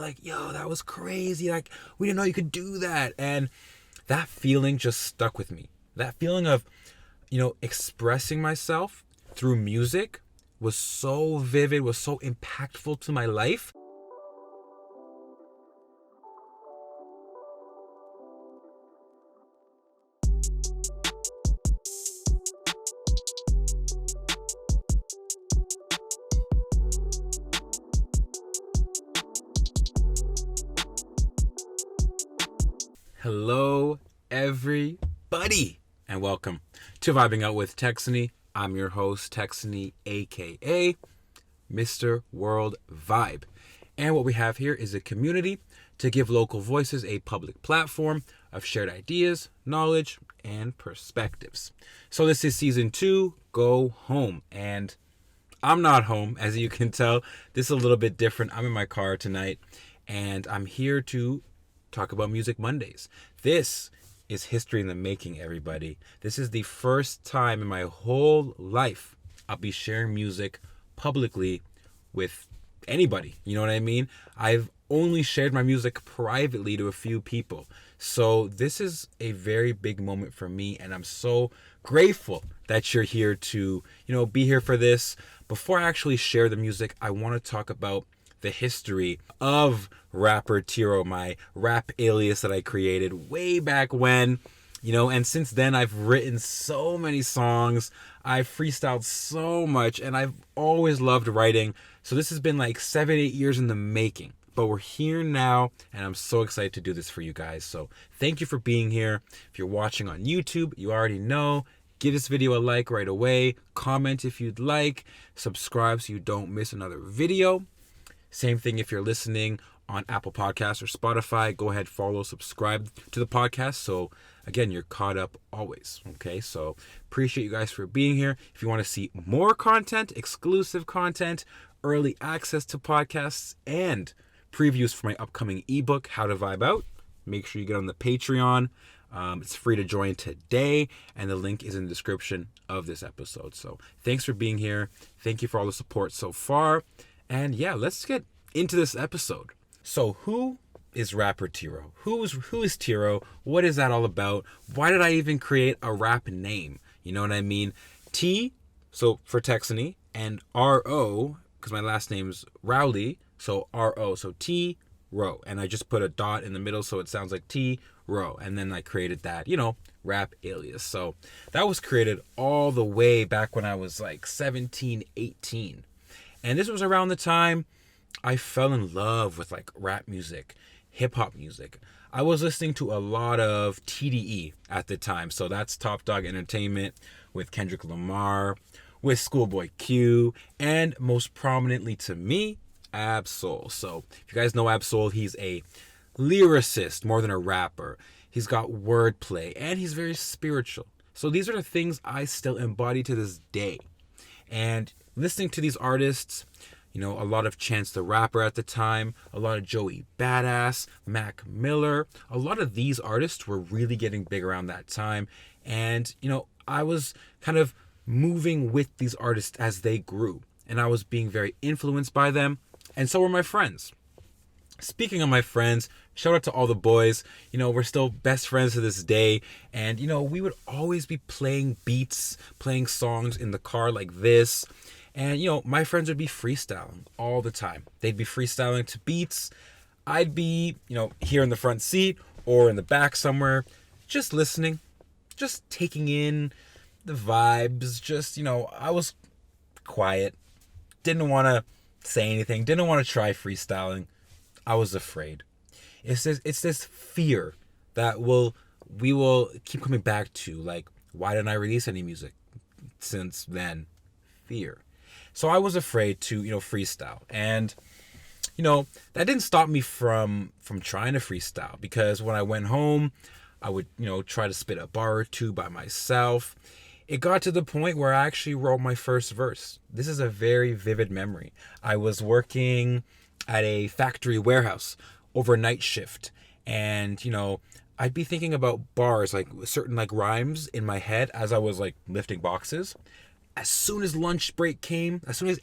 like, yo, that was crazy. Like, we didn't know you could do that. And that feeling just stuck with me. That feeling of, expressing myself through music was so vivid, was so impactful to my life. Hello, everybody, and welcome to Vibing Out with Texony. I'm your host, Texony, aka Mr. WorldVibe. And what we have here is a community to give local voices a public platform of shared ideas, knowledge, and perspectives. So this is season 2, Go Home. And I'm not home, as you can tell. This is a little bit different. I'm in my car tonight, and I'm here to talk about Music Mondays. This is history in the making, everybody. This is the first time in my whole life I'll be sharing music publicly with anybody. You know what I mean? I've only shared my music privately to a few people. So this is a very big moment for me, and I'm so grateful that you're here to, be here for this. Before I actually share the music, I want to talk about the history of rapper Tiro, my rap alias that I created way back when, and since then I've written so many songs, I've freestyled so much, and I've always loved writing. So this has been like 7-8 years in the making, but we're here now, and I'm so excited to do this for you guys. So thank you for being here. If you're watching on YouTube, you already know, give this video a like right away, comment if you'd like, subscribe so you don't miss another video. Same thing if you're listening on Apple Podcasts or Spotify. Go ahead, follow, subscribe to the podcast. So again, you're caught up always. Okay, so appreciate you guys for being here. If you want to see more content, exclusive content, early access to podcasts, and previews for my upcoming ebook, How to Vibe Out, make sure you get on the Patreon. It's free to join today, and the link is in the description of this episode. So thanks for being here. Thank you for all the support so far. And yeah, let's get into this episode. So who is rapper Tiro? Who is Tiro? What is that all about? Why did I even create a rap name? You know what I mean? T, so for Texony, and R-O, because my last name's Rowley, so R-O, so T-Ro. And I just put a dot in the middle so it sounds like T-Ro. And then I created that, rap alias. So that was created all the way back when I was like 17, 18. And this was around the time I fell in love with like rap music, hip hop music. I was listening to a lot of TDE at the time. So that's Top Dog Entertainment with Kendrick Lamar, with Schoolboy Q, and most prominently to me, Ab-Soul. So if you guys know Ab-Soul, he's a lyricist more than a rapper. He's got wordplay and he's very spiritual. So these are the things I still embody to this day. And listening to these artists, a lot of Chance the Rapper at the time, a lot of Joey Badass, Mac Miller, a lot of these artists were really getting big around that time. And, I was kind of moving with these artists as they grew, and I was being very influenced by them, and so were my friends. Speaking of my friends, shout out to all the boys. We're still best friends to this day. And, we would always be playing beats, playing songs in the car like this. And, my friends would be freestyling all the time. They'd be freestyling to beats. I'd be, here in the front seat or in the back somewhere, just listening, just taking in the vibes. Just, I was quiet. Didn't want to say anything. Didn't want to try freestyling. I was afraid. It's this fear that we will keep coming back to. Like, why didn't I release any music since then? Fear. So I was afraid to, freestyle. And, that didn't stop me from trying to freestyle, because when I went home, I would, try to spit a bar or two by myself. It got to the point where I actually wrote my first verse. This is a very vivid memory. I was working at a factory warehouse overnight shift, and I'd be thinking about bars, like certain like rhymes in my head as I was like lifting boxes. As soon as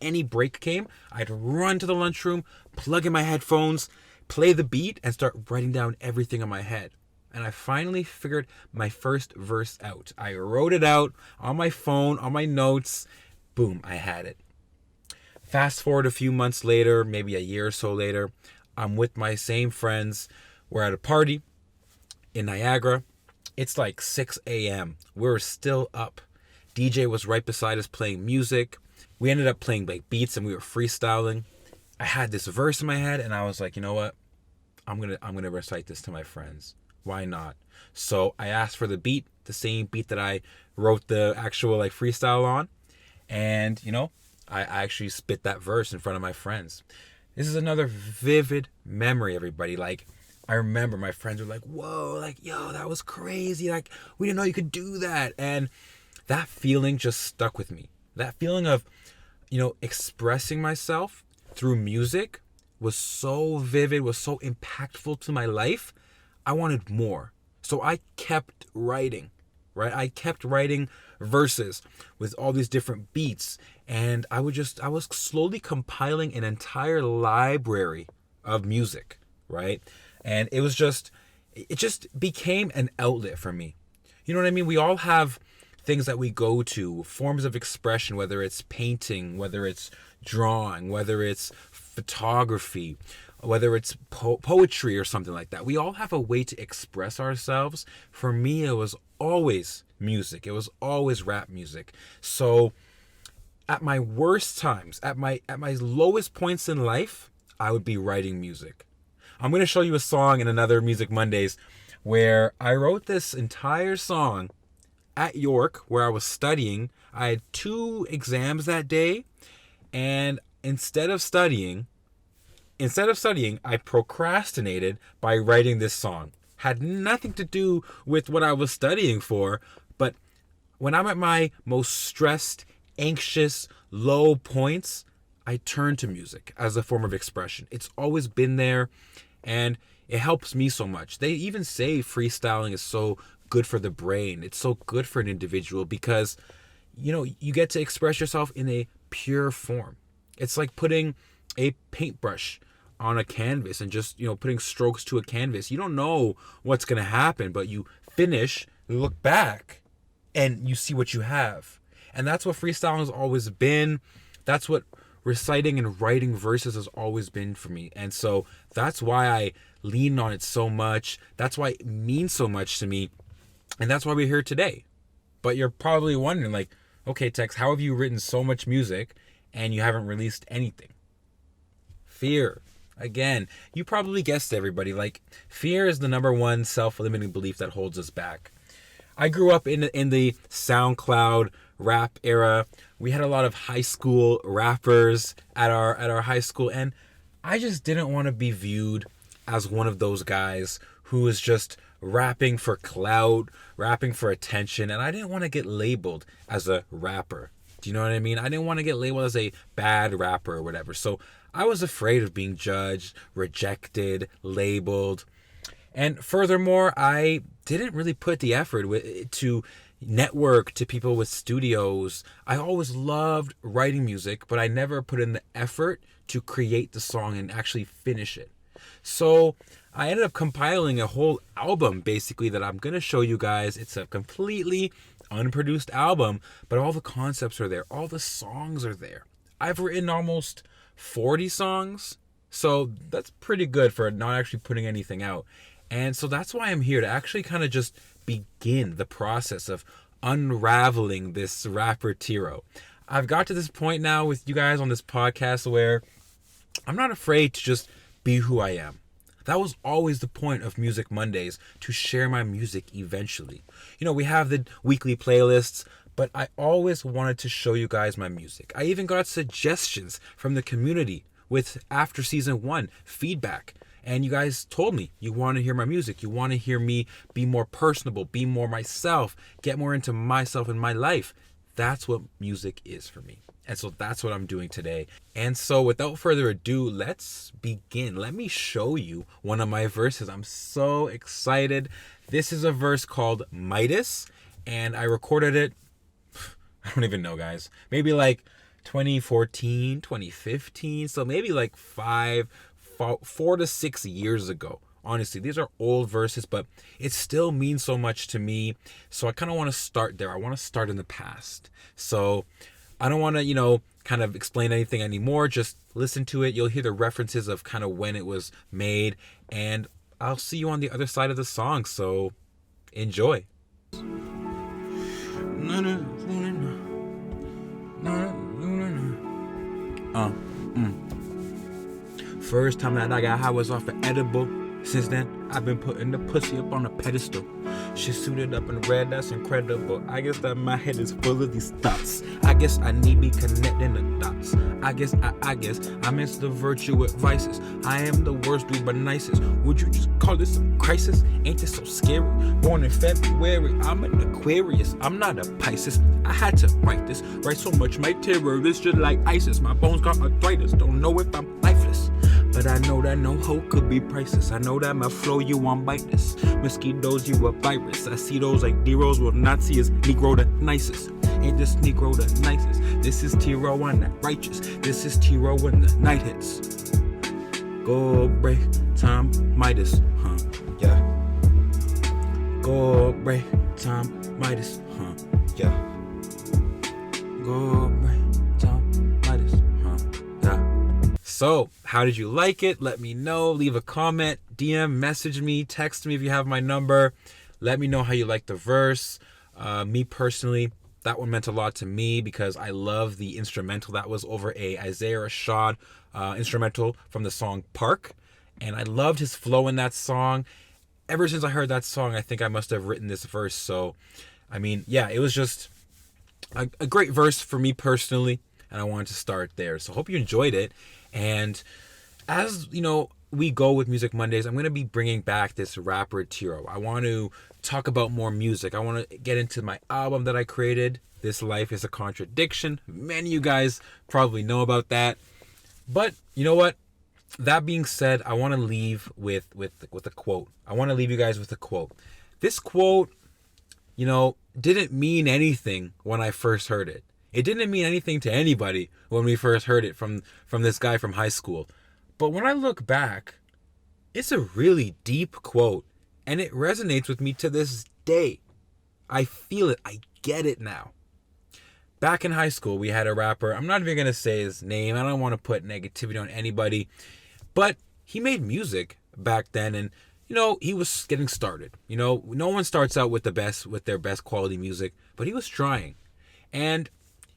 any break came, I'd run to the lunchroom, plug in my headphones, play the beat and start writing down everything in my head. And I finally figured my first verse out. I wrote it out on my phone, on my notes. Boom, I had it. Fast forward a few months later, maybe a year or so later, I'm with my same friends. We're at a party in Niagara. It's like 6 a.m. We're still up. DJ was right beside us playing music. We ended up playing like beats and we were freestyling. I had this verse in my head and I was like, you know what? I'm gonna recite this to my friends. Why not? So I asked for the beat, the same beat that I wrote the actual like freestyle on. And, I actually spit that verse in front of my friends. This is another vivid memory, everybody. Like, I remember my friends were like, whoa, like, yo, that was crazy. Like, we didn't know you could do that. And that feeling just stuck with me. That feeling of, expressing myself through music was so vivid, was so impactful to my life. I wanted more. So I kept writing, right? I kept writing verses with all these different beats. And I was slowly compiling an entire library of music, right? And it just became an outlet for me. You know what I mean? We all have things that we go to, forms of expression, whether it's painting, whether it's drawing, whether it's photography, whether it's poetry or something like that. We all have a way to express ourselves. For me, it was always music. It was always rap music. So at my worst times, at my lowest points in life, I would be writing music. I'm going to show you a song in another Music Mondays where I wrote this entire song at York where I was studying. I had 2 exams that day, and instead of studying, I procrastinated by writing this song. Had nothing to do with what I was studying for, but when I'm at my most stressed, anxious, low points, I turn to music as a form of expression. It's always been there, and it helps me so much. They even say freestyling is so good for the brain. It's so good for an individual because, you get to express yourself in a pure form. It's like putting a paintbrush on a canvas and just, putting strokes to a canvas. You don't know what's going to happen, but you finish, you look back, and you see what you have. And that's what freestyling has always been. That's what reciting and writing verses has always been for me. And so that's why I lean on it so much. That's why it means so much to me. And that's why we're here today. But you're probably wondering, like, okay, Tex, how have you written so much music and you haven't released anything? Fear. Again, you probably guessed, everybody. Like, fear is the number one self-limiting belief that holds us back. I grew up in the SoundCloud rap era. We had a lot of high school rappers at our high school, and I just didn't want to be viewed as one of those guys who was just rapping for clout, rapping for attention, and I didn't want to get labeled as a rapper. Do you know what I mean? I didn't want to get labeled as a bad rapper or whatever. So I was afraid of being judged, rejected, labeled. And furthermore, I didn't really put the effort to network to people with studios. I always loved writing music, but I never put in the effort to create the song and actually finish it. So I ended up compiling a whole album, basically, that I'm going to show you guys. It's a completely unproduced album, but all the concepts are there. All the songs are there. I've written almost 40 songs, so that's pretty good for not actually putting anything out. And so that's why I'm here, to actually kind of just begin the process of unraveling this rapper Tiro. I've got to this point now with you guys on this podcast where I'm not afraid to just be who I am. That was always the point of Music Mondays, to share my music eventually. We have the weekly playlists, but I always wanted to show you guys my music. I even got suggestions from the community with after season 1 feedback. And you guys told me you want to hear my music. You want to hear me be more personable, be more myself, get more into myself and my life. That's what music is for me. And so that's what I'm doing today. And so without further ado, let's begin. Let me show you one of my verses. I'm so excited. This is a verse called Midas, and I recorded it, I don't even know, guys, maybe like 2014, 2015. So maybe like 4 to 6 years ago. Honestly, these are old verses, but it still means so much to me. So I kind of want to start there. I want to start in the past. So I don't want to, kind of explain anything anymore. Just listen to it. You'll hear the references of kind of when it was made. And I'll see you on the other side of the song. So enjoy. First time that I got high was off an edible. Since then, I've been putting the pussy up on a pedestal. She suited up in red, that's incredible. I guess that my head is full of these thoughts. I guess I need be connecting the dots. I guess I miss the virtue with vices. I am the worst dude but nicest. Would you just call this a crisis? Ain't this so scary? Born in February, I'm an Aquarius. I'm not a Pisces. I had to write so much my terror is just like ISIS. My bones got arthritis, don't know if I'm lifeless. But I know that no hope could be priceless. I know that my flow you won't bite this. Mosquitoes, you a virus. I see those like D-Rose will not see as Negro the nicest. Ain't this Negro the nicest? This is T-Row and that righteous. This is T-Row when the night hits. Go break time, Midas, yeah. Go break time, Midas, yeah. Go break time, Midas, yeah. So, how did you like it? Let me know. Leave a comment, DM, message me, text me if you have my number. Let me know how you like the verse. Me personally, that one meant a lot to me because I love the instrumental. That was over a Isaiah Rashad instrumental from the song Park. And I loved his flow in that song. Ever since I heard that song, I think I must have written this verse. So, it was just a great verse for me personally. And I wanted to start there. So, hope you enjoyed it. And as, we go with Music Mondays, I'm going to be bringing back this rapper Tiro. I want to talk about more music. I want to get into my album that I created, This Life is a Contradiction. Many of you guys probably know about that. But you know what? That being said, I want to leave with a quote. I want to leave you guys with a quote. This quote, didn't mean anything when I first heard it. It didn't mean anything to anybody when we first heard it from this guy from high school. But when I look back, it's a really deep quote, and it resonates with me to this day. I feel it. I get it now. Back in high school, we had a rapper. I'm not even going to say his name. I don't want to put negativity on anybody. But he made music back then, and, he was getting started. No one starts out with their best quality music, but he was trying. And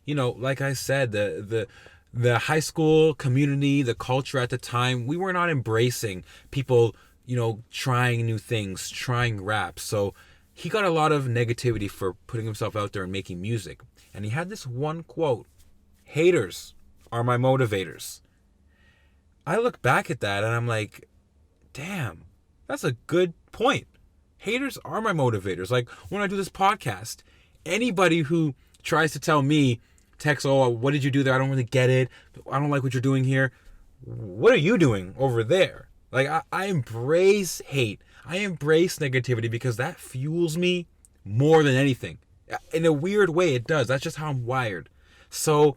like I said, the high school community, the culture at the time, we were not embracing people, trying new things, trying rap. So he got a lot of negativity for putting himself out there and making music. And he had this one quote: "Haters are my motivators." I look back at that and I'm like, damn, that's a good point. Haters are my motivators. Like when I do this podcast, anybody who tries to tell me, Tex, what did you do there? I don't really get it. I don't like what you're doing here. What are you doing over there? Like, I embrace hate. I embrace negativity because that fuels me more than anything. In a weird way, it does. That's just how I'm wired. So,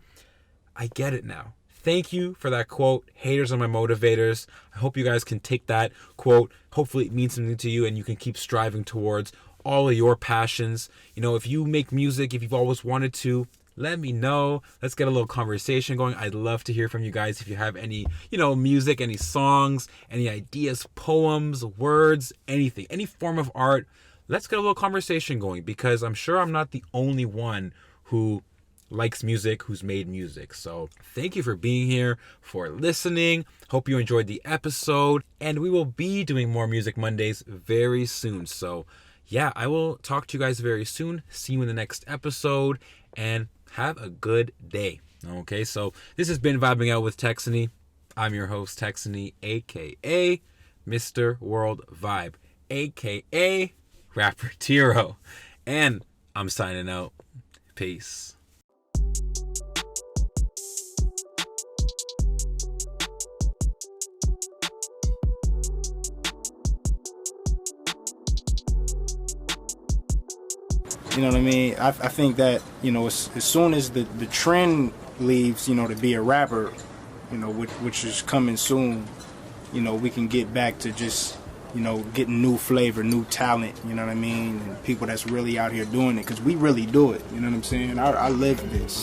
I get it now. Thank you for that quote. Haters are my motivators. I hope you guys can take that quote. Hopefully it means something to you and you can keep striving towards all of your passions. If you make music, if you've always wanted to, let me know. Let's get a little conversation going. I'd love to hear from you guys if you have any, music, any songs, any ideas, poems, words, anything, any form of art. Let's get a little conversation going because I'm sure I'm not the only one who likes music, who's made music. So thank you for being here, for listening. Hope you enjoyed the episode, and we will be doing more Music Mondays very soon. So yeah, I will talk to you guys very soon. See you in the next episode, and have a good day. Okay, so this has been Vibing Out with Texony. I'm your host, Texony, a.k.a. Mr. WorldVibe, a.k.a. Rapper Tiro. And I'm signing out. Peace. You know what I mean? I think that, as soon as the trend leaves, to be a rapper, which is coming soon, we can get back to just, getting new flavor, new talent, you know what I mean? And people that's really out here doing it, because we really do it, you know what I'm saying? I live this.